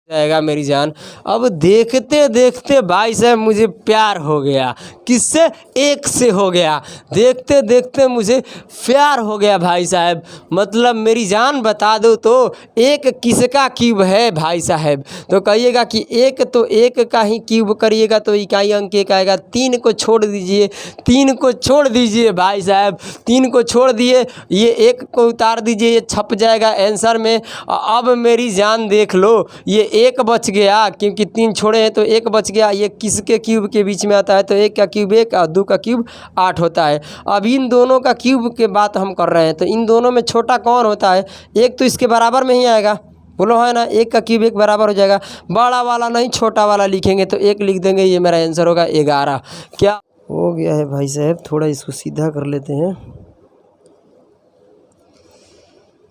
जाएगा मेरी जान। अब देखते देखते भाई साहब मुझे प्यार हो गया। किससे? एक से हो गया। देखते देखते मुझे प्यार हो गया भाई साहब। मतलब मेरी जान बता दो तो एक किसका क्यूब है भाई साहब? तो कहिएगा कि एक, तो एक का ही क्यूब करिएगा तो इकाई अंक एक आएगा। तीन को छोड़ दीजिए, तीन को छोड़ दीजिए भाई साहब, तीन को छोड़ दिए, ये एक को उतार दीजिए, ये छप जाएगा आंसर में। अब मेरी जान देख लो, ये एक बच गया क्योंकि तीन छोड़े हैं तो एक बच गया। ये किसके क्यूब के बीच में आता है? तो एक का क्यूब एक और दो का क्यूब 8 होता है। अब इन दोनों का क्यूब के बात हम कर रहे हैं तो इन दोनों में छोटा कौन होता है? एक तो इसके बराबर में ही आएगा, बोलो है ना, एक का क्यूब एक बराबर हो जाएगा। बड़ा वाला नहीं छोटा वाला लिखेंगे तो एक लिख देंगे, ये मेरा आंसर होगा 11। क्या हो गया है भाई साहब? थोड़ा इसको सीधा कर लेते हैं।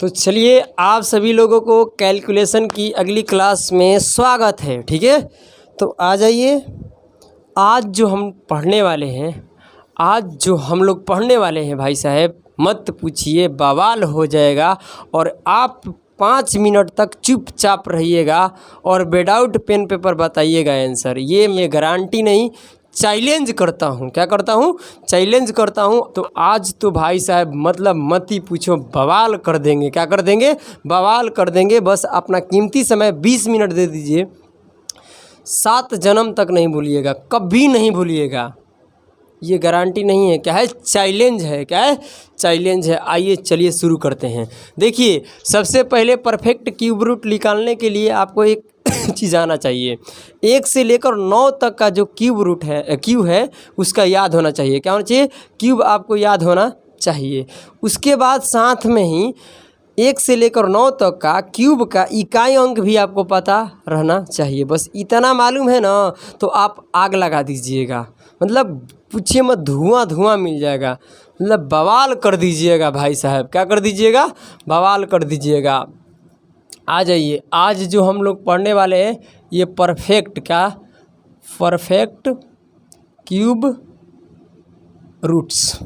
तो चलिए, आप सभी लोगों को कैलकुलेशन की अगली क्लास में स्वागत है। ठीक है, तो आ जाइए। आज जो हम पढ़ने वाले हैं, आज जो हम लोग पढ़ने वाले हैं भाई साहब, मत पूछिए, बवाल हो जाएगा। और आप 5 मिनट तक चुपचाप रहिएगा और विदाउट पेन पेपर बताइएगा आंसर। ये मैं गारंटी नहीं, चैलेंज करता हूँ। क्या करता हूँ? चैलेंज करता हूँ। तो आज तो भाई साहब मतलब मत ही पूछो, बवाल कर देंगे। क्या कर देंगे? बवाल कर देंगे। बस अपना कीमती समय 20 मिनट दे दीजिए। 7 जन्म तक नहीं भूलिएगा, कभी नहीं भूलिएगा। ये गारंटी नहीं है, क्या है? चैलेंज है। क्या है? चैलेंज है। आइए चलिए शुरू करते हैं। देखिए, सबसे पहले परफेक्ट क्यूब रूट निकालने के लिए आपको एक चीज़ आना चाहिए। 1 से लेकर 9 तक का जो क्यूब रूट है, क्यूब है, उसका याद होना चाहिए। क्या होना चाहिए? क्यूब आपको याद होना चाहिए। उसके बाद साथ में ही 1 से लेकर 9 तक का क्यूब का इकाई अंक भी आपको पता रहना चाहिए। बस इतना मालूम है ना तो आप आग लगा दीजिएगा। मतलब पूछिए मत, धुआं धुआं मिल जाएगा। मतलब बवाल कर दीजिएगा भाई साहब। क्या कर दीजिएगा? बवाल कर दीजिएगा। आ जाइए, आज जो हम लोग पढ़ने वाले हैं ये परफेक्ट क्यूब रूट्स।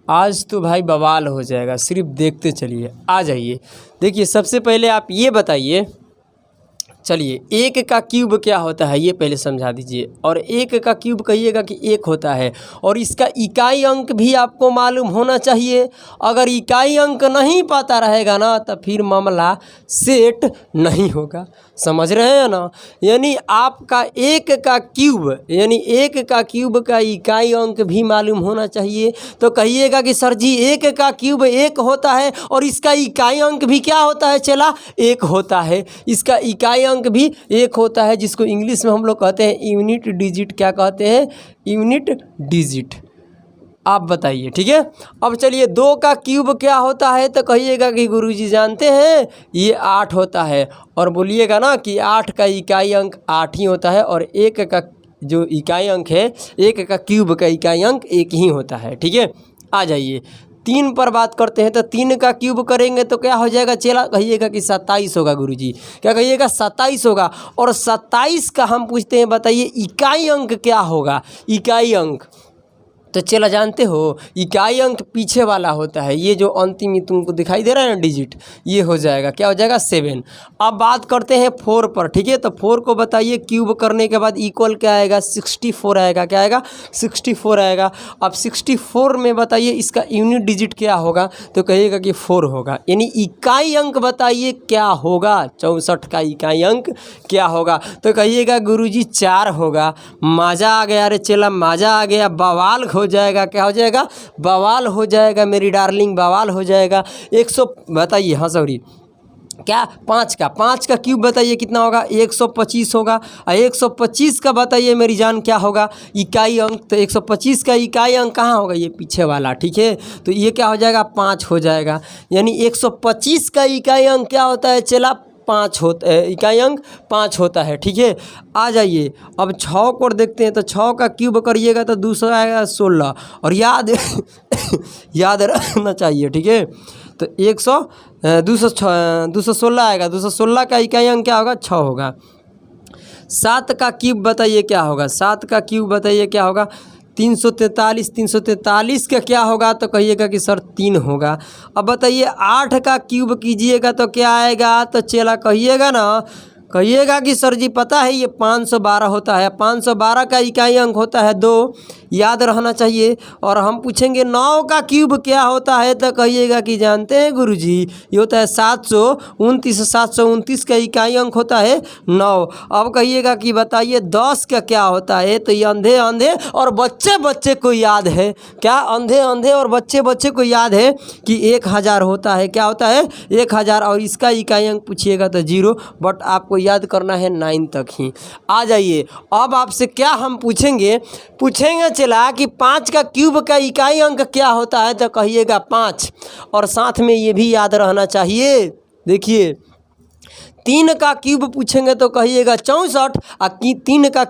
आज तो भाई बवाल हो जाएगा, सिर्फ देखते चलिए। आ जाइए, देखिए सबसे पहले आप ये बताइए, चलिए 1 का क्यूब क्या होता है ये पहले समझा दीजिए। और 1 का क्यूब कहिएगा कि 1 होता है। और इसका इकाई अंक भी आपको मालूम होना चाहिए। अगर इकाई अंक नहीं पता रहेगा ना तो फिर मामला सेट नहीं होगा। समझ रहे हैं ना? यानी आपका 1 का क्यूब, यानी 1 का क्यूब का इकाई अंक भी मालूम होना चाहिए। तो कहिएगा कि सर जी 1 का क्यूब 1 होता है और इसका इकाई अंक भी क्या होता है? चला 1 होता है। इसका इकाई अंक भी 1 होता है, जिसको इंग्लिश में हम लोग कहते हैं यूनिट डिजिट। क्या कहते हैं? Unit digit. आप बताइए। ठीक है, अब चलिए 2 का क्यूब क्या होता है? तो कहिएगा कि गुरुजी जानते हैं ये 8 होता है। और बोलिएगा ना कि 8 का इकाई अंक 8 ही होता है। और 1 का जो इकाई अंक है, 1 का क्यूब का इकाई अंक 1 ही होता है। ठीक है, आ जाइए 3 पर बात करते हैं। तो 3 का क्यूब करेंगे तो क्या हो जाएगा? चला कहिएगा कि 27 होगा गुरुजी। क्या कहिएगा? 27 होगा। और 27 का हम पूछते हैं, बताइए इकाई अंक क्या होगा? इकाई अंक तो चला जानते हो, इकाई अंक पीछे वाला होता है। ये जो अंतिम ही तुमको दिखाई दे रहा है ना डिजिट, ये हो जाएगा। क्या हो जाएगा? 7। अब बात करते हैं 4 पर। ठीक है, तो 4 को बताइए क्यूब करने के बाद इक्वल क्या आएगा? 64 आएगा। क्या आएगा? 64 आएगा। अब 64 में बताइए इसका यूनिट डिजिट क्या होगा? तो कहिएगा कि 4 होगा। यानी इकाई अंक बताइए क्या होगा? 64 का इकाई अंक क्या होगा? तो कहिएगा गुरुजी 4 होगा। मज़ा आ गया रे चला, मज़ा आ गया। बवाल हो जाएगा। क्या हो जाएगा? बवाल हो जाएगा मेरी डार्लिंग, बवाल हो जाएगा। 100 बताइए, हाँ सॉरी, क्या 5 का क्यूब बताइए कितना होगा? 125 होगा। और 125 का बताइए मेरी जान क्या होगा? इकाई अंक। तो 125 का इकाई अंक कहाँ होगा? ये पीछे वाला। ठीक है, तो ये क्या हो जाएगा? 5 हो जाएगा। यानी 125 का इकाई अंक क्या होता है? चला 5 होता है, इकाई अंक 5 होता है। ठीक है, आ जाइए अब 6 को देखते हैं। तो 6 का क्यूब करिएगा तो 200 आएगा 16। और याद याद रखना चाहिए। ठीक है, तो 216 आएगा। 216 का इकाई अंक क्या होगा? 6 होगा। 7 का क्यूब बताइए क्या होगा? 7 का क्यूब बताइए क्या होगा? 343, 343 का क्या होगा तो कहिएगा कि सर 3 होगा। अब बताइए 8 का क्यूब कीजिएगा तो क्या आएगा, तो चला कहिएगा ना, कहिएगा कि सर जी पता है ये 512 होता है। 512 का इकाई अंक होता है 2, याद रहना चाहिए। और हम पूछेंगे 9 का क्यूब क्या होता है तो कहिएगा कि जानते हैं गुरुजी ये होता है 729। 729 का इकाई अंक होता है 9। अब कहिएगा कि बताइए 10 का क्या होता है, तो ये अंधे अंधे और बच्चे बच्चे को याद है, क्या अंधे अंधे और बच्चे बच्चे को याद है कि 1000 होता है। क्या होता है 1000, और इसका इकाई अंक पूछिएगा तो 0, बट आपको याद करना है 9 तक ही। आ जाइए अब आपसे क्या हम पूछेंगे चला कि 5 का क्यूब का इकाई अंक क्या होता है तो कहिएगा 5, और साथ में ये भी याद रहना चाहिए। देखिए 3 का क्यूब पूछेंगे तो कहिएगा 64, और 3 का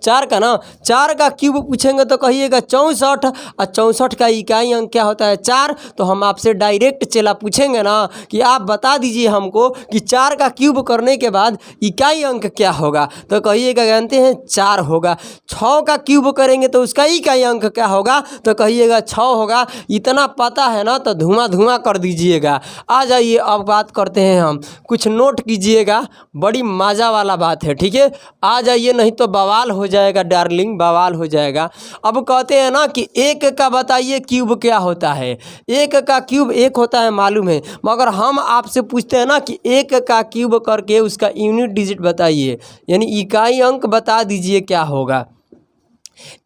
4 का ना 4 का क्यूब पूछेंगे तो कहिएगा 64, और 64 का इकाई अंक क्या होता है 4। तो हम आपसे डायरेक्ट चला पूछेंगे ना कि आप बता दीजिए हमको कि 4 का क्यूब करने के बाद इकाई अंक क्या होगा, तो कहिएगा जानते हैं 4 होगा। 6 का क्यूब करेंगे तो उसका इकाई अंक क्या होगा तो कहिएगा 6 होगा। इतना पता है ना तो धुआं धुआं कर दीजिएगा। आ जाइए अब बात करते हैं हम, कुछ नोट कीजिएगा, बड़ी मज़ा वाला बात है, ठीक है। आ जाइए नहीं तो बवाल हो जाएगा डार्लिंग, बवाल हो जाएगा। अब कहते हैं ना कि 1 का बताइए क्यूब क्या होता है। 1 का क्यूब 1 होता है मालूम है, मगर हम आपसे पूछते हैं ना कि 1 का क्यूब करके उसका यूनिट डिजिट बताइए, यानी इकाई अंक बता दीजिए क्या होगा।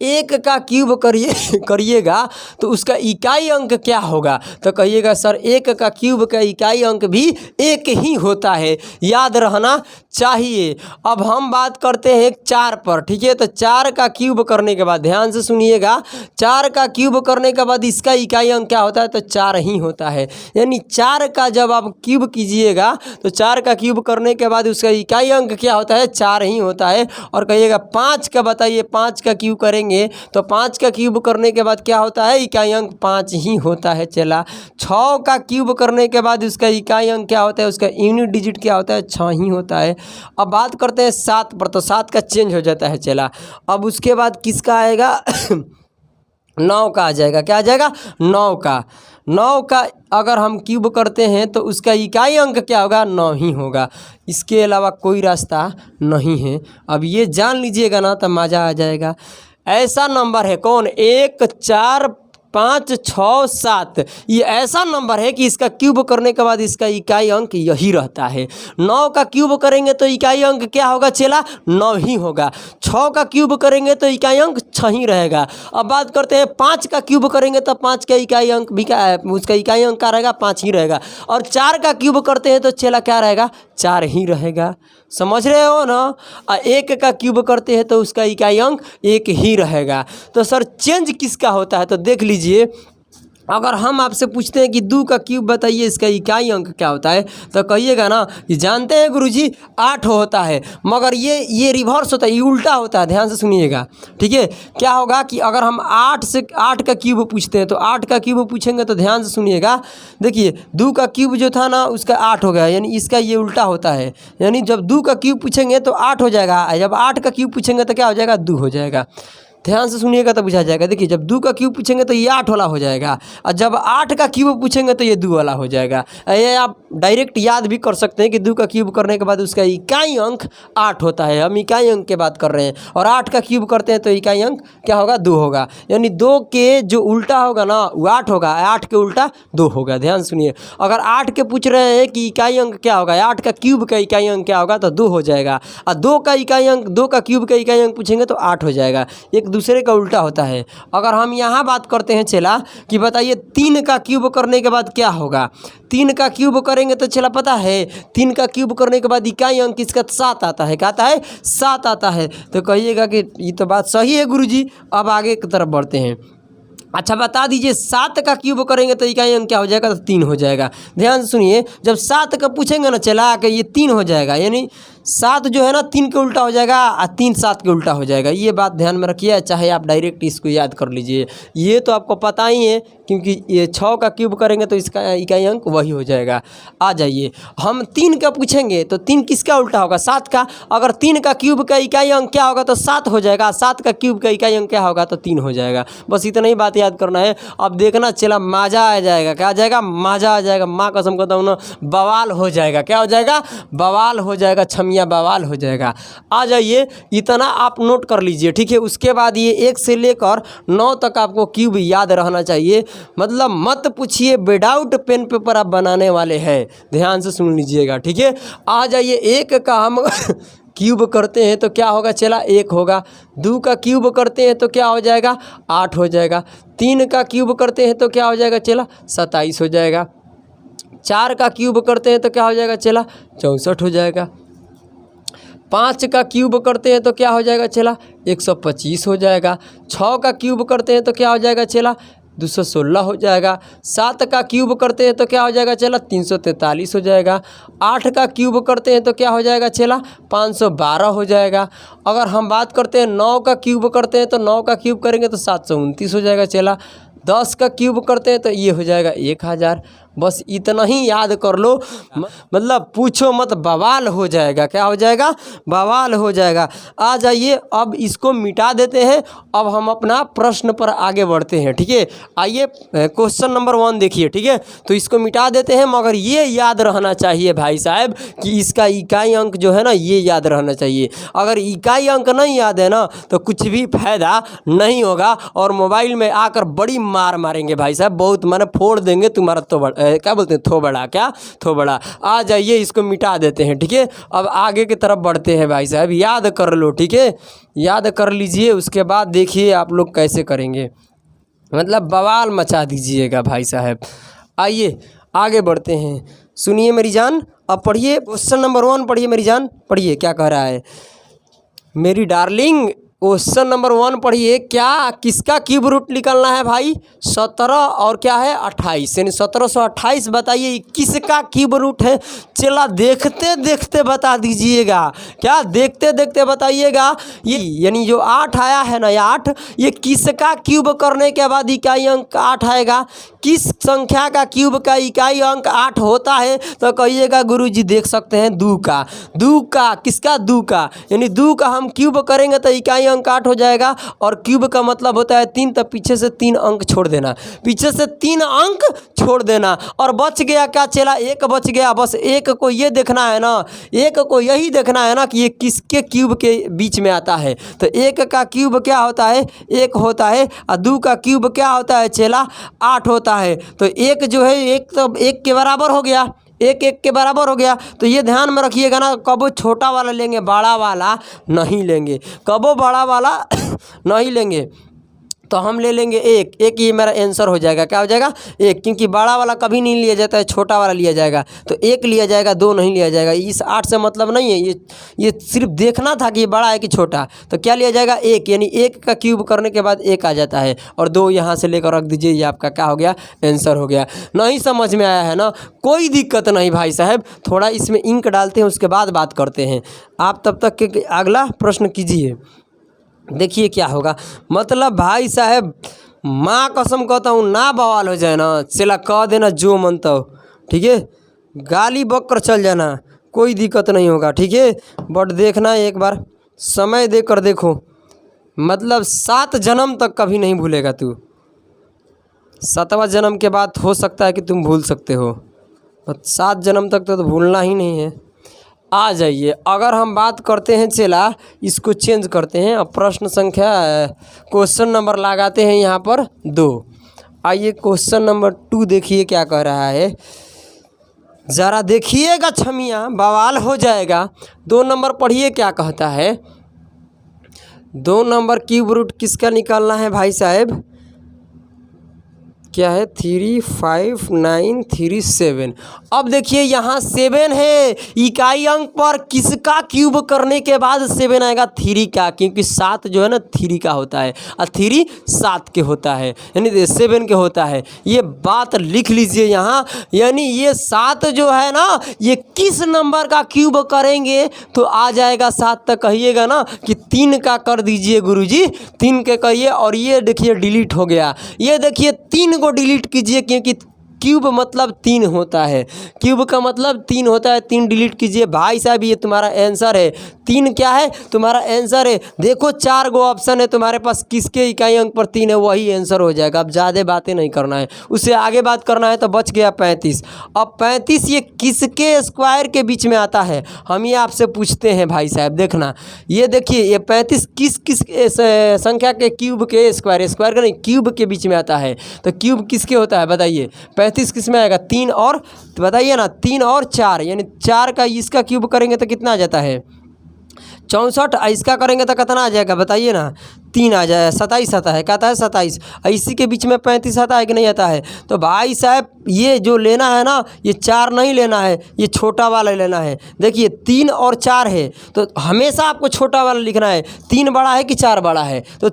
1 का क्यूब करिएगा तो उसका इकाई अंक क्या होगा तो कहिएगा सर 1 का क्यूब का इकाई अंक भी 1 ही होता है, याद रहना चाहिए। अब हम बात करते हैं 4 पर, ठीक है। तो 4 का क्यूब करने के बाद ध्यान से सुनिएगा, 4 का क्यूब करने के बाद इसका इकाई अंक क्या होता है तो 4 ही होता है। यानी 4 का जब आप क्यूब कीजिएगा तो 4 का क्यूब करने के बाद उसका इकाई अंक क्या होता है 4 ही होता है। और कहिएगा 5 का बताइए, 5 का क्यूब करेंगे तो 5 का क्यूब करने के बाद क्या होता है इकाई अंक 5 ही होता है। चला 6 का क्यूब करने के बाद उसका इकाई अंक क्या होता है, उसका यूनिट डिजिट क्या होता है 6 ही होता है। अब बात करते हैं 7 पर, तो 7 का चेंज हो जाता है। चला अब उसके बाद किसका आएगा 9 का आ जाएगा। क्या आ जाएगा 9 का अगर हम क्यूब करते हैं तो उसका इकाई अंक क्या होगा 9 ही होगा, इसके अलावा कोई रास्ता नहीं है। अब ये जान लीजिएगा ना तो मज़ा आ जाएगा। ऐसा नंबर है कौन 1 4 5 6 7, ये ऐसा नंबर है कि इसका क्यूब करने के बाद इसका इकाई अंक यही रहता है। 9 का क्यूब करेंगे तो इकाई अंक क्या होगा चला 9 ही होगा। 6 का क्यूब करेंगे तो इकाई अंक 6 ही रहेगा। अब बात करते हैं 5 का क्यूब करेंगे तो 5 का इकाई अंक भी क्या उसका इकाई अंक क्या रहेगा 5 ही रहेगा। और 4 का क्यूब करते हैं तो चला क्या रहेगा 4 ही रहेगा, समझ रहे हो ना। 1 का क्यूब करते हैं तो उसका इकाई अंक 1 ही रहेगा। तो सर चेंज किसका होता है तो देख लीजिए, अगर हम आपसे पूछते हैं कि 2 का क्यूब बताइए इसका इकाई अंक क्या होता है तो कहिएगा ना कि जानते हैं गुरुजी 8 होता है, मगर ये रिवर्स होता है, ये उल्टा होता है। ध्यान से सुनिएगा, ठीक है। क्या होगा कि अगर हम 8 का क्यूब पूछते हैं तो 8 का क्यूब पूछेंगे तो ध्यान से सुनिएगा। देखिए 2 का क्यूब जो था ना उसका 8 हो गया, यानी इसका ये उल्टा होता है। यानी जब 2 का क्यूब पूछेंगे तो 8 हो जाएगा, जब 8 का क्यूब पूछेंगे तो क्या हो जाएगा 2 हो जाएगा। ध्यान से सुनिएगा तो बुझा जाएगा। देखिए जब 2 का क्यूब पूछेंगे तो ये 8 वाला हो जाएगा, और जब 8 का क्यूब पूछेंगे तो ये 2 वाला हो जाएगा। ये आप डायरेक्ट याद भी कर सकते हैं कि 2 का क्यूब करने के बाद उसका इकाई अंक 8 होता है। हम इकाई अंक की बात कर रहे हैं, और 8 का क्यूब करते हैं तो इकाई अंक क्या होगा 2 होगा। यानी 2 के जो उल्टा होगा ना वो 8 होगा, 8 के उल्टा 2 होगा। ध्यान सुनिए, अगर 8 के पूछ रहे हैं कि इकाई अंक क्या होगा, 8 का क्यूब का इकाई अंक क्या होगा तो 2 हो जाएगा, और 2 का इकाई अंक 2 का क्यूब का इकाई अंक पूछेंगे तो 8 हो जाएगा। एक दूसरे का उल्टा होता है। अगर हम यहाँ बात करते हैं चला कि बताइए 3 का क्यूब करने के बाद क्या होगा। 3 का क्यूब करेंगे तो चला पता है 3 का क्यूब करने के बाद इकाई अंक इसका 7 आता है। क्या आता है 7 आता है। तो कहिएगा कि ये तो बात सही है गुरुजी। अब आगे की तरफ बढ़ते हैं। अच्छा बता दीजिए 7 का क्यूब करेंगे तो इकाई अंक क्या हो जाएगा तो 3 हो जाएगा। ध्यान से सुनिए, जब 7 का पूछेंगे ना चला के ये 3 हो जाएगा, यानी 7 जो है ना 3 के उल्टा हो जाएगा और 3 7 के उल्टा हो जाएगा। ये बात ध्यान में रखिए, चाहे आप डायरेक्ट इसको याद कर लीजिए। ये तो आपको पता ही है क्योंकि ये 6 का क्यूब करेंगे तो इसका इकाई अंक वही हो जाएगा। आ जाइए, हम 3 का पूछेंगे तो 3 किसका उल्टा होगा? 7 का। अगर 3 का क्यूब का इकाई अंक क्या होगा तो 7 हो जाएगा, 7 का क्यूब का इकाई अंक क्या होगा तो 3 हो जाएगा। बस इतना ही बात याद करना है। अब देखना चला मज़ा आ जाएगा। क्या आ जाएगा? मज़ा आ जाएगा। माँ कसम कहता हूँ ना, बवाल हो जाएगा। क्या हो जाएगा? बवाल हो जाएगा, छमिया बवाल हो जाएगा। आ जाइए, इतना आप नोट कर लीजिए, ठीक है। उसके बाद ये 1 से लेकर 9 तक आपको क्यूब याद रहना चाहिए। मतलब मत पूछिए, विदाउट पेन पेपर आप बनाने वाले हैं। ध्यान से सुन लीजिएगा, ठीक है। आ जाइए, 1 का हम क्यूब करते हैं तो क्या होगा चला? 1 होगा। 2 का क्यूब करते हैं तो क्या हो जाएगा? 8 हो जाएगा। 3 का क्यूब करते हैं तो क्या हो जाएगा चला? 27 हो जाएगा। 4 का क्यूब करते हैं तो क्या हो जाएगा चला? 64 हो जाएगा। 5 का क्यूब करते हैं तो क्या हो जाएगा चला? 125 हो जाएगा। 6 का क्यूब करते हैं तो क्या हो जाएगा चला? 216 हो जाएगा। 7 का क्यूब करते हैं तो क्या हो जाएगा चला? 343 हो जाएगा। 8 का क्यूब करते हैं तो क्या हो जाएगा चला? 512 हो जाएगा। अगर हम बात करते हैं 9 का क्यूब करते हैं तो 9 का क्यूब करेंगे तो 729 हो जाएगा चला। 10 का क्यूब करते हैं तो ये हो जाएगा 1000। बस इतना ही याद कर लो, मतलब पूछो मत, बवाल हो जाएगा। क्या हो जाएगा? बवाल हो जाएगा। आ जाइए, अब इसको मिटा देते हैं। अब हम अपना प्रश्न पर आगे बढ़ते हैं, ठीक है। आइए, क्वेश्चन नंबर 1 देखिए, ठीक है। तो इसको मिटा देते हैं, मगर ये याद रहना चाहिए भाई साहब कि इसका इकाई अंक जो है ना, ये याद रहना चाहिए। अगर इकाई अंक नहीं याद है ना तो कुछ भी फायदा नहीं होगा और मोबाइल में आकर बड़ी मार मारेंगे भाई साहब, बहुत माने फोड़ देंगे तुम्हारा तो क्या बोलते हैं, थोबड़ा। क्या? थोबड़ा। आ जाइए, इसको मिटा देते हैं, ठीक है। अब आगे की तरफ बढ़ते हैं भाई साहब। याद कर लो, ठीक है, याद कर लीजिए। उसके बाद देखिए आप लोग कैसे करेंगे, मतलब बवाल मचा दीजिएगा भाई साहब। आइए आगे बढ़ते हैं। सुनिए मेरी जान, अब पढ़िए क्वेश्चन नंबर 1 पढ़िए मेरी जान, पढ़िए क्या कह रहा है मेरी डार्लिंग। क्वेश्चन नंबर 1 पढ़िए। क्या किसका क्यूब रूट निकालना है भाई? 17 और क्या है? 28, यानी 1728। बताइए किसका क्यूब रूट है? चला देखते देखते बता दीजिएगा। क्या? देखते देखते बताइएगा। ये यानी जो 8 आया है ना, ये 8, ये किसका क्यूब करने के बाद इकाई अंक 8 आएगा? किस संख्या का क्यूब का इकाई अंक 8 होता है? तो कहिएगा गुरुजी देख सकते हैं 2 का। 2 का किसका? 2 का, यानी 2 का हम क्यूब करेंगे तो इकाई अंक 8 हो जाएगा। और क्यूब का मतलब होता है 3, तो पीछे से 3 अंक छोड़ देना, पीछे से 3 अंक छोड़ देना। और बच गया क्या चला? 1 बच गया। बस 1 को ये देखना है ना, 1 को यही देखना है ना कि ये किसके क्यूब के बीच में आता है। तो 1 का क्यूब क्या होता है? 1 होता है। और 2 का क्यूब क्या होता है चला? 8 होता है। तो 1 जो है, 1 तो 1 के बराबर हो गया, 1 1 के बराबर हो गया। तो ये ध्यान में रखिएगा ना, कबो छोटा वाला लेंगे, बड़ा वाला नहीं लेंगे, कबो बड़ा वाला नहीं लेंगे। तो हम ले लेंगे 1 1, ये मेरा आंसर हो जाएगा। क्या हो जाएगा? 1, क्योंकि बड़ा वाला कभी नहीं लिया जाता है, छोटा वाला लिया जाएगा। तो 1 लिया जाएगा, 2 नहीं लिया जाएगा। इस 8 से मतलब नहीं है, ये सिर्फ देखना था कि ये बड़ा है कि छोटा। तो क्या लिया जाएगा? 1, यानी 1 का क्यूब करने के बाद 1 आ जाता है। और 2 यहाँ से लेकर रख दीजिए, ये आपका क्या हो गया? आंसर हो गया। नहीं समझ में आया है ना? कोई दिक्कत नहीं भाई साहब, थोड़ा इसमें इंक डालते हैं, उसके बाद बात करते हैं। आप तब तक के अगला प्रश्न कीजिए, देखिए क्या होगा। मतलब भाई साहब, माँ कसम कहता हूँ ना बवाल हो जाए ना, चला कह देना जो मन तो, ठीक है। गाली बक कर चल जाना, कोई दिक्कत नहीं होगा, ठीक है। बट देखना एक बार समय दे कर देखो, मतलब 7 जन्म तक कभी नहीं भूलेगा तू। 7वां जन्म के बाद हो सकता है कि तुम भूल सकते हो, बट 7 जन्म तक तो भूलना ही नहीं है। आ जाइए, अगर हम बात करते हैं, चला इसको चेंज करते हैं। अब प्रश्न संख्या, क्वेश्चन नंबर लगाते हैं यहाँ पर 2। आइए क्वेश्चन नंबर 2 देखिए क्या कह रहा है, ज़रा देखिएगा छमिया, बवाल हो जाएगा। 2 नंबर पढ़िए क्या कहता है। 2 नंबर क्यूब रूट किसका निकालना है भाई साहब? क्या है 35937। अब देखिए यहाँ 7 है, इकाई अंक पर किसका क्यूब करने के बाद 7 आएगा? 3 का, क्योंकि 7 जो है ना 3 का होता है और 3 7 के होता है, यानी 7 के होता है। ये बात लिख लीजिए यहाँ, यानी ये 7 जो है ना ये किस नंबर का क्यूब करेंगे तो आ जाएगा 7 तक। कहिएगा ना कि 3 का कर दीजिए गुरुजी, 3 के कहिए। और ये देखिए डिलीट हो गया, ये देखिए 3 को डिलीट कीजिए, क्योंकि क्यूब मतलब 3 होता है, क्यूब का मतलब 3 होता है। 3 डिलीट कीजिए भाई साहब, ये तुम्हारा आंसर है। 3 क्या है? तुम्हारा आंसर है। देखो 4 गो ऑप्शन है तुम्हारे पास, किसके इकाई अंक पर 3 है वही आंसर हो जाएगा। अब ज़्यादा बातें नहीं करना है, उससे आगे बात करना है तो बच गया 35। अब 35 ये किसके स्क्वायर के बीच में आता है, हम ये आपसे पूछते हैं भाई साहब। देखना, ये देखिए ये 35 किस किस संख्या के क्यूब के स्क्वायर का नहीं क्यूब के बीच में आता है। तो क्यूब किसके होता है बताइए? 35 किस में आएगा? 3 और, तो बताइए ना 3 और 4, यानी 4 का इसका क्यूब करेंगे तो कितना आ जाता है? 64। इसका करेंगे तो कितना आ जाएगा बताइए ना? 3 आ जाएगा, 27 आता है। कहता है 27, इसी के बीच में 35 आता है कि नहीं आता है? तो भाई साहब ये जो लेना है ना, ये 4 नहीं लेना है, ये छोटा वाला लेना है। देखिए 3 और 4 है, तो हमेशा आपको छोटा वाला लिखना है। 3 बड़ा है कि 4 बड़ा है? तो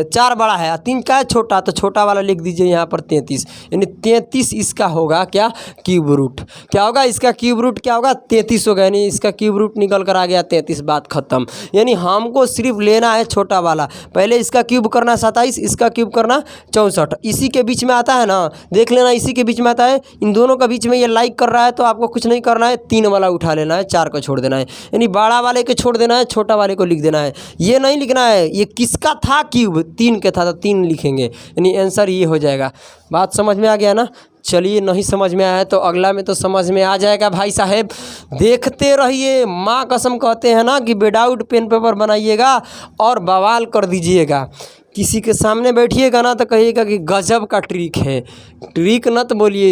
4 बड़ा है, 3 का है छोटा, तो छोटा वाला लिख दीजिए यहाँ पर 33, यानी 33 इसका होगा क्या? Cube root. क्या होगा इसका क्यूब रूट? क्या होगा? 33 होगा, यानी इसका क्यूब रूट निकल कर आ गया 33। बात खत्म। यानी हमको सिर्फ लेना है छोटा वाला। पहले इसका क्यूब करना 27, इसका क्यूब करना 64, इसी के बीच में आता है ना, देख लेना इसी के बीच में आता है। इन दोनों का बीच में ये लाइक कर रहा है, तो आपको कुछ नहीं करना है, 3 वाला उठा लेना है, 4 को छोड़ देना है, यानी बड़ा वाले को छोड़ देना है, छोटा वाले को लिख देना है। ये नहीं लिखना है ये किसका था क्यूब, 3 के था तो 3 लिखेंगे, यानी आंसर ये हो जाएगा। बात समझ में आ गया ना? चलिए, नहीं समझ में आया तो अगला में तो समझ में आ जाएगा भाई साहब। देखते रहिए, माँ कसम कहते हैं ना कि विदाउट पेन पेपर बनाइएगा और बवाल कर दीजिएगा। किसी के सामने बैठिएगा ना तो कहिएगा कि गजब का ट्रिक है। ट्रिक न तो बोलिए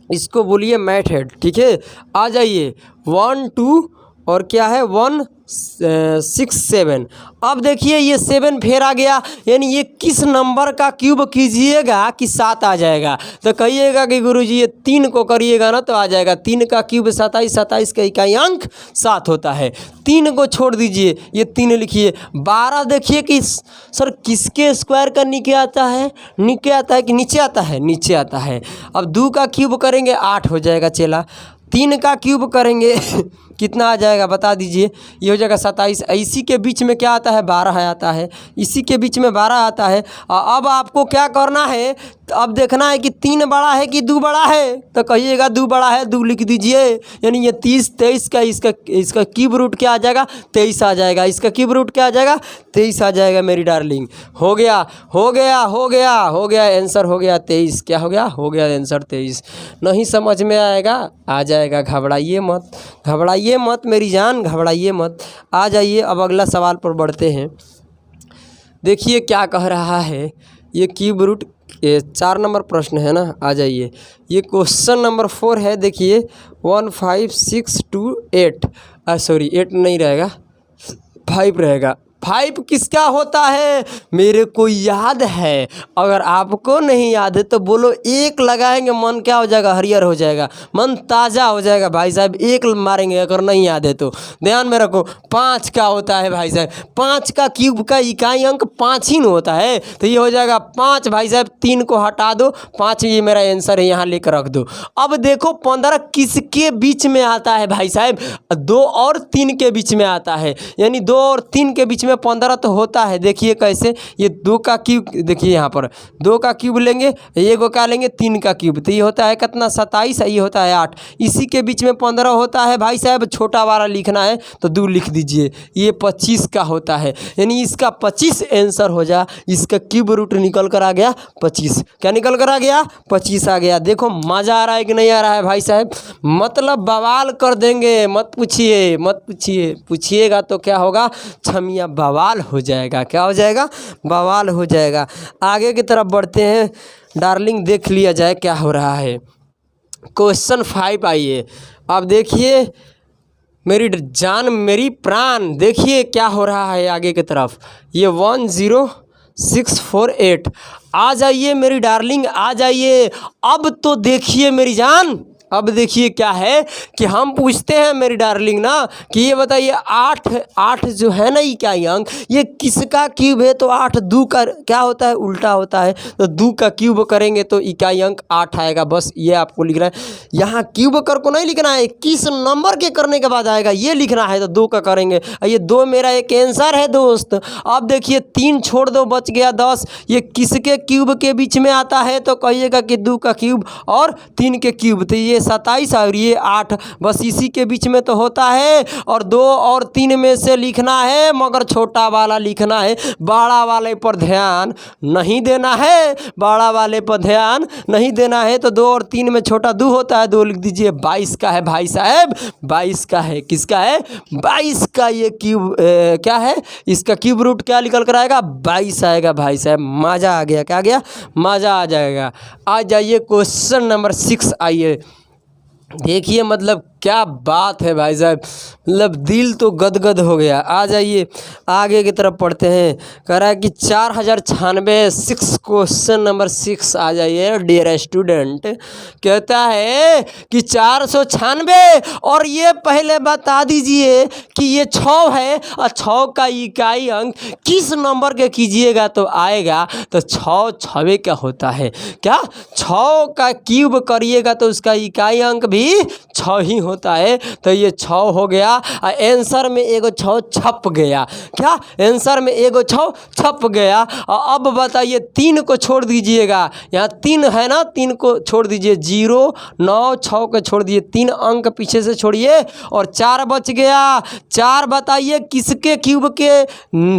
इसको बोलिए मैथ हेड, ठीक है? आ जाइए 1 2 और क्या है 1 6 7। अब देखिए ये 7 फिर आ गया, यानी ये किस नंबर का क्यूब कीजिएगा कि 7 आ जाएगा? तो कहिएगा कि गुरुजी ये 3 को करिएगा ना तो आ जाएगा। 3 का क्यूब 27, 27 का इकाई अंक 7 होता है। 3 को छोड़ दीजिए, ये 3 लिखिए। 12 देखिए कि सर किसके स्क्वायर का नीचे आता है? नीचे आता है कि नीचे आता है? नीचे आता है। अब 2 का क्यूब करेंगे 8 हो जाएगा चेला। 3 का क्यूब करेंगे कितना आ जाएगा बता दीजिए? ये हो जाएगा 27। इसी के बीच में क्या आता है? 12 आता है, इसी के बीच में 12 आता है। अब आपको क्या करना है? अब देखना है कि 3 बड़ा है कि 2 बड़ा है, तो कहिएगा 2 बड़ा है, 2 लिख दीजिए। यानी ये 30 23 का इसका क्यूब रूट क्या आ जाएगा? 23 आ जाएगा। इसका क्यूब रूट क्या आ जाएगा? 23 आ जाएगा मेरी डार्लिंग। हो गया हो गया हो गया हो गया, आंसर हो गया 23। क्या हो गया? हो गया आंसर 23। नहीं समझ में आएगा? आ जाएगा, घबराइए मत, घबराइए मत मेरी जान, घबराइए मत। आ जाइए, अब अगला सवाल पर बढ़ते हैं। देखिए क्या कह रहा है, ये क्यूब रूट 4 नंबर प्रश्न है ना। आ जाइए, ये क्वेश्चन नंबर 4 है। देखिए 1 5 6 2 8, सॉरी 8 नहीं रहेगा, 5 रहेगा। 5 किसका होता है? मेरे को याद है। अगर आपको नहीं याद है तो बोलो 1 लगाएंगे, मन क्या हो जाएगा? हरियर हो जाएगा, मन ताज़ा हो जाएगा भाई साहब। 1 मारेंगे अगर नहीं याद है तो। ध्यान में रखो, 5 का होता है भाई साहब। 5 का क्यूब का इकाई अंक 5 ही न होता है, तो ये हो जाएगा 5 भाई साहब। 3 को हटा दो, 5 ये मेरा आंसर है, यहाँ लेकर रख दो। अब देखो 15 किसके बीच में आता है भाई साहब? 2 और 3 के बीच में आता है, यानी 2 और 3 के बीच में 15 तो होता है। देखिए कैसे, ये 2 का क्यूब, देखिए यहाँ पर 2 का क्यूब लेंगे, ये को क्या लेंगे? 3 का क्यूब, तो ये होता है कितना? 27, ये होता है 8। इसी के बीच में 15 होता है भाई साहब। छोटा वाला लिखना है तो 2 लिख दीजिए। ये 25 का होता है, यानी इसका 25 आंसर हो जा। इसका क्यूब रूट निकल कर आ गया 25। क्या निकल कर आ गया? 25 आ गया। देखो मज़ा आ रहा है कि नहीं आ रहा है भाई साहब? मतलब बवाल कर देंगे, मत पूछिए मत पूछिए, पूछिएगा तो क्या होगा? छमिया बवाल हो जाएगा। क्या हो जाएगा? बवाल हो जाएगा। आगे की तरफ बढ़ते हैं डार्लिंग, देख लिया जाए क्या हो रहा है। क्वेश्चन 5 आइए। अब देखिए मेरी जान मेरी प्राण, देखिए क्या हो रहा है आगे की तरफ। ये 1 0 648। आ जाइए मेरी डार्लिंग, आ जाइए। अब तो देखिए मेरी जान, अब देखिए क्या है कि हम पूछते हैं मेरी डार्लिंग ना कि ये बताइए 8 जो है ना इकाई अंक, ये किसका क्यूब है? तो 8 दो का क्या होता है? उल्टा होता है। तो 2 का क्यूब करेंगे तो इकाई अंक 8 आएगा। बस ये आपको लिखना है। यहाँ क्यूब कर को नहीं लिखना है, किस नंबर के करने के बाद आएगा ये लिखना है। तो 2 का करेंगे। ये 2 मेरा एक आंसर है दोस्त। अब देखिए 3 छोड़ दो, बच गया 10। ये किसके क्यूब के बीच में आता है? तो कहिएगा कि 2 का क्यूब और 3 के क्यूब। तो ये 27 और ये 8, बस इसी के बीच में तो होता है। और 2 और 3 में से लिखना है, मगर छोटा वाला लिखना है। बड़ा वाले पर ध्यान नहीं देना है, बड़ा वाले पर ध्यान नहीं देना है। तो 2 और 3 में छोटा 2 होता है, 2 लिख दीजिए। 22 का है भाई साहब, 22 का है। किसका है? 22 का। ये क्यूब क्या है? इसका क्यूब रूट क्या निकल कर आएगा? 22 आएगा भाई साहब। मज़ा आ गया। क्या आ गया? मज़ा आ जाएगा। आ जाइए क्वेश्चन नंबर 6। आइए देखिए, मतलब क्या बात है भाई साहब, मतलब दिल तो गदगद हो गया। आ जाइए आगे की तरफ पढ़ते हैं। कह रहा है कि 4096 क्वेश्चन नंबर 6। आ जाइए डियर स्टूडेंट। कहता है कि 496, और ये पहले बता दीजिए कि ये 6 है और 6 का इकाई अंक किस नंबर के कीजिएगा तो आएगा। तो 6 6वें का होता है। क्या? 6 का क्यूब करिएगा तो उसका इकाई अंक भी 6 ही होता है। तो ये 6 हो गया। आंसर में एगो 6 छप गया। क्या? आंसर में एगो 6 छप गया। और अब बताइए 3 को छोड़ दीजिएगा। यहाँ 3 है ना, 3 को छोड़ दीजिए। 0 9 6 को छोड़ दिए, 3 अंक पीछे से छोड़िए और 4 बच गया। 4 बताइए किसके क्यूब के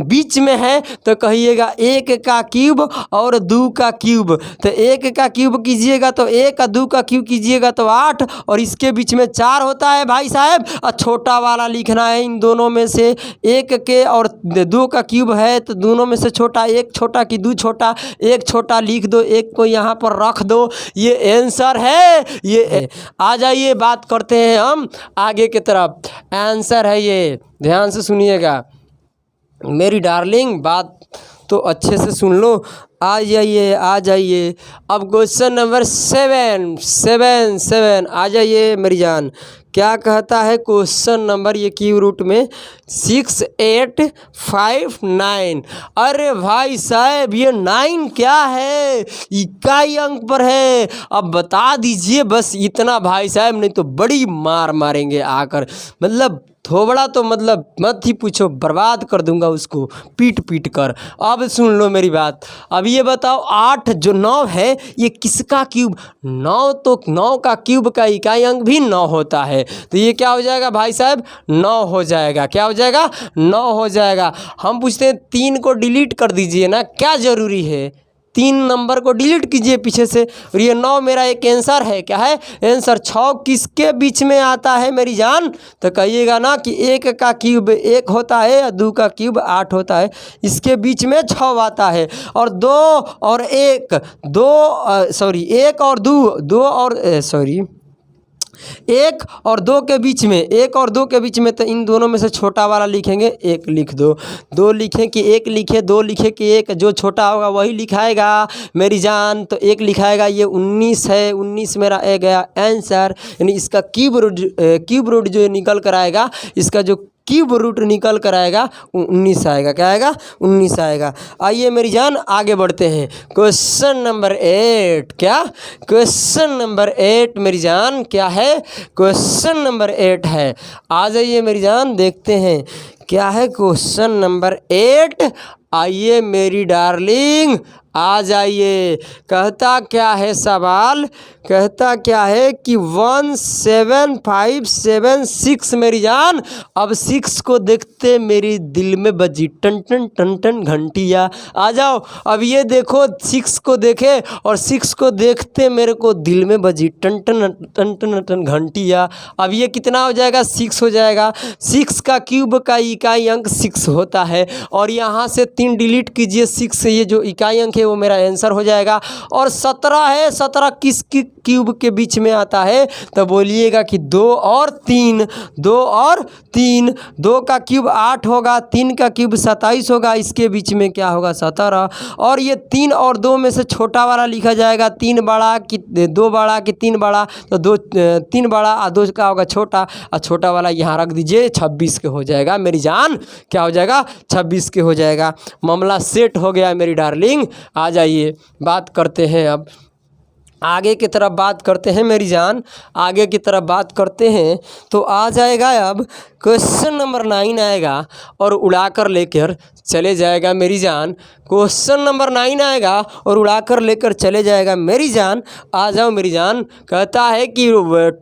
बीच में है? तो कहिएगा 1 का क्यूब और 2 का क्यूब। तो 1 का क्यूब कीजिएगा तो 1 और 2 का क्यूब कीजिएगा तो 8, और इसके बीच में 4 होता है भाई साहब। और छोटा वाला लिखना है इन दोनों में से। 1 के और 2 का क्यूब है तो दोनों में से छोटा, 1 छोटा कि 2 छोटा? 1 छोटा लिख दो, 1 को यहाँ पर रख दो। ये आंसर है। ये आ जाइए बात करते हैं हम आगे की तरफ। आंसर है ये, ध्यान से सुनिएगा मेरी डार्लिंग, बात तो अच्छे से सुन लो। आ जाइए, आ जाइए। अब क्वेश्चन नंबर 7 आ जाइए मेरी जान। क्या कहता है क्वेश्चन नंबर, ये क्यू रूट में 6859। अरे भाई साहब ये 9 क्या है? इकाई अंक पर है। अब बता दीजिए बस इतना भाई साहब, नहीं तो बड़ी मार मारेंगे आकर। मतलब थोबड़ा तो मतलब मत ही पूछो, बर्बाद कर दूंगा उसको पीट पीट कर। अब सुन लो मेरी बात। अब ये बताओ 8 जो 9 है ये किसका क्यूब? 9 तो 9 का क्यूब का इकाई अंक भी 9 होता है। तो ये क्या हो जाएगा भाई साहब? 9 हो जाएगा। क्या हो जाएगा? 9 हो जाएगा। हम पूछते हैं 3 को डिलीट कर दीजिए ना, क्या ज़रूरी है? 3 नंबर को डिलीट कीजिए पीछे से। और ये 9 मेरा एक आंसर है। क्या है आंसर? 6 किसके बीच में आता है मेरी जान? तो कहिएगा ना कि 1 का क्यूब 1 होता है और 2 का क्यूब 8 होता है, इसके बीच में 6 आता है। और 1 और 2 1 और 2 के बीच में, 1 और 2 के बीच में, तो इन दोनों में से छोटा वाला लिखेंगे 1 लिख दो। 2 लिखें कि 1 लिखे, 2 लिखे कि 1, जो छोटा होगा वही लिखाएगा मेरी जान। तो 1 लिखाएगा। ये 19 है, 19 मेरा आ गया आंसर। यानी इसका क्यूब रूट जो निकल कर आएगा, इसका जो क्यूब रूट निकल कर आएगा 19 आएगा। क्या आएगा? 19 आएगा। आइए मेरी जान आगे बढ़ते हैं। Question number 8। क्या? क्वेश्चन नंबर 8 मेरी जान क्या है? क्वेश्चन नंबर 8 है। आ जाइए मेरी जान, देखते हैं क्या है क्वेश्चन नंबर 8। आइए मेरी डार्लिंग, आ जाइए। कहता क्या है सवाल? कहता क्या है कि 17576 मेरी जान। अब 6 को देखते मेरी दिल में बजी टन टन टन टन घंटिया। आ जाओ। अब ये देखो 6 को देखे और 6 को देखते मेरे को दिल में बजी टन टन टन टन टन घंटिया। अब ये कितना हो जाएगा? 6 हो जाएगा। 6 का क्यूब का इकाई अंक 6 होता है। और यहाँ से 3 डिलीट कीजिए। 6 से ये जो इकाई अंक है वो मेरा आंसर हो जाएगा। और 17 है, 17 किस क्यूब के बीच में आता है? तो बोलिएगा कि 2 और 3, 2 और 3, 2 का क्यूब 8 होगा, 3 का क्यूब 27 होगा, इसके बीच में क्या होगा? 17। और ये 3 और 2 में से छोटा वाला लिखा जाएगा, 3 बड़ा कि 2 बड़ा कि 3 बड़ा, तो 3 बड़ा और 2 का होगा छोटा, और छोटा वाला यहाँ रख दीजिए, 26 के हो जाएगा मेरी जान। क्या हो जाएगा? 26 के हो जाएगा। मामला सेट हो गया मेरी डार्लिंग। आ जाइए बात करते हैं, अब आगे की तरफ बात करते हैं मेरी जान, आगे की तरफ बात करते हैं। तो आ जाएगा अब क्वेश्चन नंबर 9 आएगा और उड़ाकर लेकर चले जाएगा मेरी जान। क्वेश्चन नंबर 9 आएगा और उड़ाकर लेकर चले जाएगा मेरी जान। आ जाओ मेरी जान। कहता है कि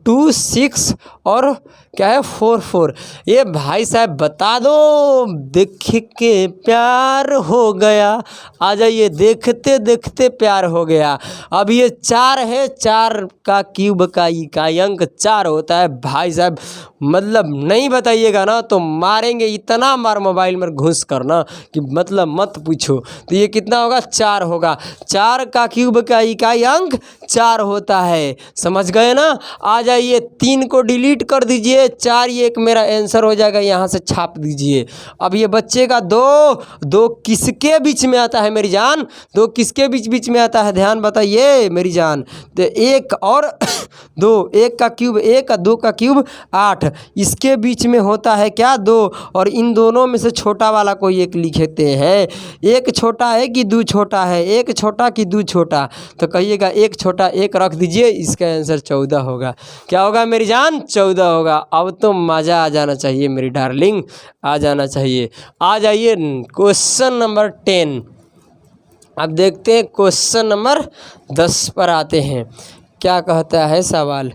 2, 6 और क्या है 4, 4। ये भाई साहब बता दो, देख के प्यार हो गया। आ जाइए, देखते देखते प्यार हो गया। अब ये 4 है, 4 का क्यूब का इकाई अंक 4 होता है भाई साहब। मतलब नहीं बताइएगा ना तो मारेंगे, इतना मार मोबाइल में घुस करना कि मतलब मत पूछो। तो ये कितना होगा? 4 होगा। 4 का क्यूब का इकाई अंक 4 होता है, समझ गए ना? आ जाइए, 3 को डिलीट कर दीजिए, 4 ये एक मेरा आंसर हो जाएगा, यहाँ से छाप दीजिए। अब ये बच्चेगा 2 किसके बीच में आता है मेरी जान? 2 किसके बीच में आता है? ध्यान बताइए मेरी जान। तो 1 और 2, 1 का क्यूब 1, 2 का क्यूब 8, इसके बीच में होता है क्या? 2। और इन दोनों में से छोटा वाला कोई एक लिखते हैं। 1 छोटा है कि 2 छोटा है? 1 छोटा कि 2 छोटा? तो कहिएगा 1 छोटा, 1 रख दीजिए, इसका आंसर 14 होगा। क्या होगा मेरी जान? 14 होगा। अब तो मज़ा आ जाना चाहिए मेरी डार्लिंग, आ जाना चाहिए। आ जाइए क्वेश्चन नंबर 10। अब देखते हैं क्वेश्चन नंबर 10 पर आते हैं। क्या कहता है सवाल?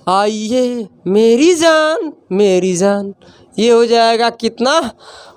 आइए मेरी जान, मेरी जान। ये हो जाएगा कितना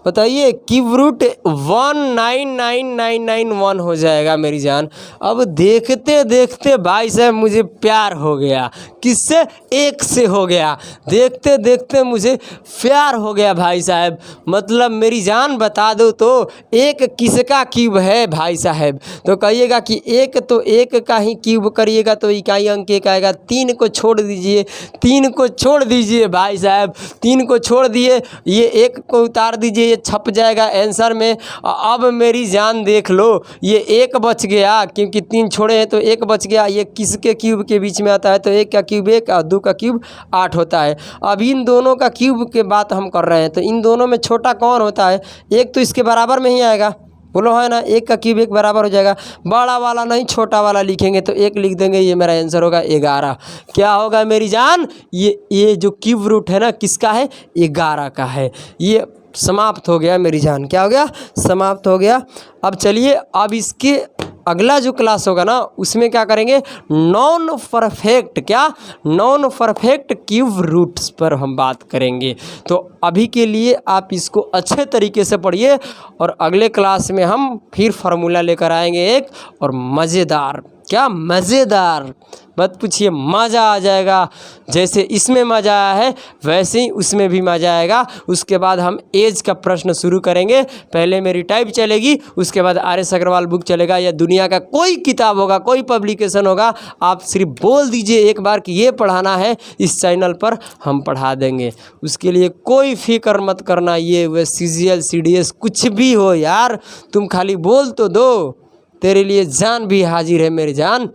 बताइए? क्यूब रूट 199991 हो जाएगा मेरी जान। अब देखते देखते भाई साहब मुझे प्यार हो गया। किससे? 1 से हो गया। देखते देखते मुझे प्यार हो गया भाई साहब। मतलब मेरी जान बता दो तो 1 किसका क्यूब है भाई साहब? तो कहिएगा कि 1 तो 1 का ही क्यूब करिएगा तो इकाई अंक 1 आएगा। 3 को छोड़ दीजिए, 3 को छोड़ दीजिए भाई साहब, 3 को छोड़ दिए, ये 1 को उतार दीजिए, ये छप जाएगा आंसर में। अब मेरी जान देख लो, ये 1 बच गया क्योंकि 3 छोड़े हैं तो 1 बच गया। ये किसके क्यूब के बीच में आता है? तो 1 का क्यूब 1 और 2 का क्यूब 8 होता है। अब इन दोनों का क्यूब के बात हम कर रहे हैं, तो इन दोनों में छोटा कौन होता है? 1 तो इसके बराबर में ही आएगा, बोलो है ना? 1 का क्यूब 1 बराबर हो जाएगा। बड़ा वाला नहीं छोटा वाला लिखेंगे तो 1 लिख देंगे, ये मेरा आंसर होगा 11। क्या होगा मेरी जान? ये जो क्यूब रूट है ना किसका है? 11 का है। ये समाप्त हो गया मेरी जान। क्या हो गया? समाप्त हो गया। अब चलिए, अब इसके अगला जो क्लास होगा ना उसमें क्या करेंगे? नॉन परफेक्ट, क्या नॉन परफेक्ट क्यूब रूट्स पर हम बात करेंगे। तो अभी के लिए आप इसको अच्छे तरीके से पढ़िए और अगले क्लास में हम फिर फार्मूला लेकर आएंगे एक और मज़ेदार, क्या मज़ेदार, मत पूछिए, मज़ा आ जाएगा। जैसे इसमें मज़ा आया है वैसे ही उसमें भी मज़ा आएगा। उसके बाद हम एज का प्रश्न शुरू करेंगे। पहले मेरी टाइप चलेगी, उसके बाद RS अग्रवाल बुक चलेगा या दुनिया का कोई किताब होगा, कोई पब्लिकेशन होगा। आप सिर्फ बोल दीजिए एक बार कि ये पढ़ाना है, इस चैनल पर हम पढ़ा देंगे। उसके लिए कोई फिक्र मत करना, ये वह CGL CDS कुछ भी हो यार, तुम खाली बोल तो दो, तेरे लिए जान भी हाजिर है मेरी जान।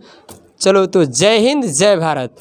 चलो तो जय हिंद, जय भारत।